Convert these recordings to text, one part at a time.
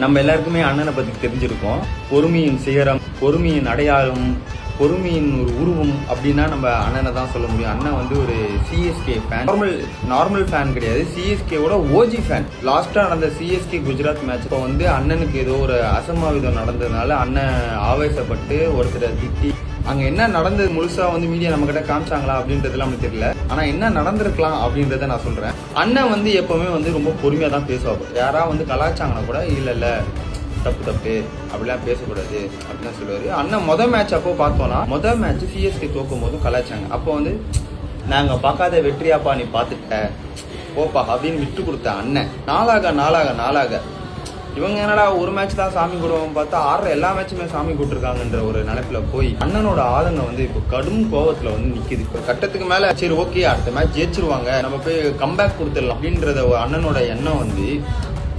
நம்ம எல்லாருக்குமே அண்ணனை பத்தி தெரிஞ்சிருக்கோம். பொறுமையின் சிகரம், பொறுமையின் அடையாளம், பொறுமையின் ஒரு உருவம் அப்படின்னா நம்ம அண்ணனை தான் சொல்ல முடியும். அண்ணன் வந்து ஒரு சிஎஸ்கே ஃபேன், நார்மல் ஃபேன் கிடையாது, சிஎஸ்கேவோட ஓஜி ஃபேன். லாஸ்டா நடந்த சிஎஸ்கே குஜராத் மேட்ச் இப்போ வந்து அண்ணனுக்கு ஏதோ ஒரு அசம்பாவிதம் நடந்ததுனால அண்ணன் ஆவேசப்பட்டு ஒருத்தரை திட்டி, அங்க என்ன நடந்தது முழுசா வந்து மீடியா நம்ம கிட்ட காமிச்சாங்களா அப்படின்றதுலாம் நமக்கு தெரியல. ஆனா என்ன நடந்திருக்கலாம் அப்படின்றத நான் சொல்றேன். அண்ணன் வந்து எப்பவுமே வந்து ரொம்ப பொறுமையா தான் பேசுவாங்க. யாரா வந்து கலாச்சாங்கன்னா கூட இல்ல தப்பு அப்படிலாம் பேசக்கூடாது அப்படின்னு சொல்லுவாரு. அண்ணன் மொதல் மேட்ச் அப்போ பார்த்தோம்னா, மொதல் மேட்ச் சிஎஸ்கே தோக்கும் போதும் கலாச்சாங்க. அப்போ வந்து நாங்க பார்க்காத வெற்றியாப்பா நீ பார்த்துட்ட போப்பா அப்படின்னு விட்டு கொடுத்த அண்ணன். நாளாக இவங்க என்னடா ஒரு மேட்ச் தான் சாமி கூடுவோம் பார்த்தா ஆடுற எல்லா மேட்சுமே சாமி கூட்டிருக்காங்கன்ற ஒரு நினைப்புல போய் அண்ணனோட ஆதங்கம் வந்து இப்போ கடும் கோவத்துல வந்து நிக்குது. இப்போ கட்டத்துக்கு மேல சரி ஓகே அடுத்த மேட்ச் ஜெயிச்சிருவாங்க, நம்ம போய் கம்பேக் கொடுத்துடலாம் அப்படின்றத அண்ணனோட எண்ணம் வந்து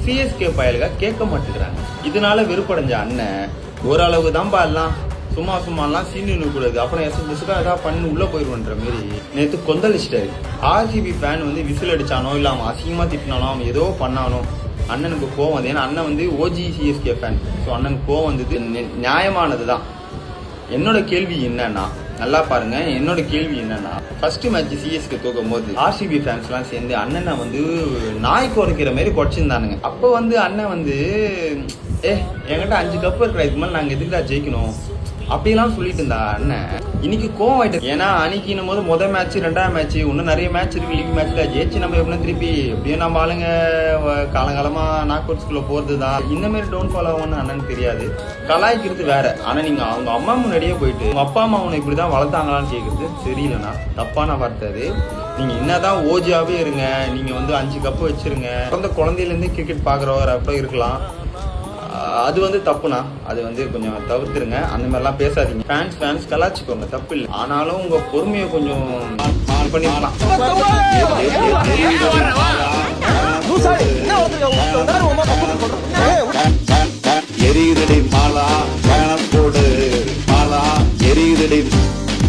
சிஎஸ்கே பயலுக கேட்க மாட்டேங்கிறாங்க. இதனால வெறுப்படைஞ்ச அண்ணன் ஓரளவுக்கு தான்ப்பா எல்லாம் சும்மாலாம் சீனியர் கூடாது, அப்புறம் எஸ்எஸ்கா ஏதாவது பண்ணி உள்ள போயிடுவன்ற மாரி நேற்று கொந்தளிச்சிட்டாரு. ஆர்சிபி ஃபேன் வந்து விசில் அடிச்சானோ இல்ல அவன் அசிங்கமா திட்டினானோ அவன் ஏதோ பண்ணானோ அண்ணனுக்கு கோவம் வந்து, ஏன்னா அண்ணன் வந்து ஓஜி சிஎஸ்கே ஃபேன். ஸோ அண்ணனுக்கு கோவம் வந்தது நியாயமானது தான். என்னோட கேள்வி என்னன்னா, நல்லா பாருங்க, என்னோட கேள்வி என்னன்னா, ஃபர்ஸ்ட் மேட்ச் சிஎஸ்கே தோக்கும் போது ஆர்சிபி ஃபேன்ஸ்லாம் சேர்ந்து அண்ணனை வந்து நாய் குறைக்கிற மாதிரி குறைச்சிருந்தானுங்க. அப்போ வந்து அண்ணன் வந்து என்கிட்ட 5 கப்பு இருக்கிற இதுக்கு மேலே நாங்கள் எதுக்குடா ஜெயிக்கணும் அப்படிலாம் சொல்லிட்டு இருந்தா அண்ணன். இன்னைக்கு கோவம் ஆயிட்டு. ஏன்னா அன்னைக்குன்னும் போது முதல் மேட்ச் 2ஆம் மேட்ச் இன்னும் நிறைய மேட்ச் இருக்கு. லீக் மேட்ச்ல ஜெயிச்சு நம்ம எப்படின்னா திருப்பி எப்படியும் நம்ம ஆளுங்க காலங்காலமா நாக் அவுட்ஸ்குள்ள போறது தான். இந்த மாதிரி டவுன் ஃபால் ஆகும்னு அண்ணனுக்கு தெரியாது. கலாய்க்கிறது வேற. ஆனா நீங்க அவங்க அம்மா முன்னாடியே போயிட்டு உங்க அப்பா அம்மா அவனை இப்படிதான் வளர்த்தாங்களான்னு கேட்கறது சரியில்லைண்ணா, தப்பான வார்த்தை அது. நீங்க என்னதான் ஓஜியாவே இருங்க, நீங்க வந்து 5 கப்பு வச்சிருங்க, பிறந்த குழந்தையில இருந்து கிரிக்கெட் பாக்குறவர் அப்ப இருக்கலாம், அது வந்து தப்புனா அது வந்து கொஞ்சம் தவிர்த்துருங்க. அந்த மாதிரிலாம் பேசாதீங்க. ஃபேன்ஸ் கலாச்சிக்கோங்க, தப்பு இல்லை. ஆனாலும் உங்க பொறுமையை கொஞ்சம் பண்ணிக்கலாம்.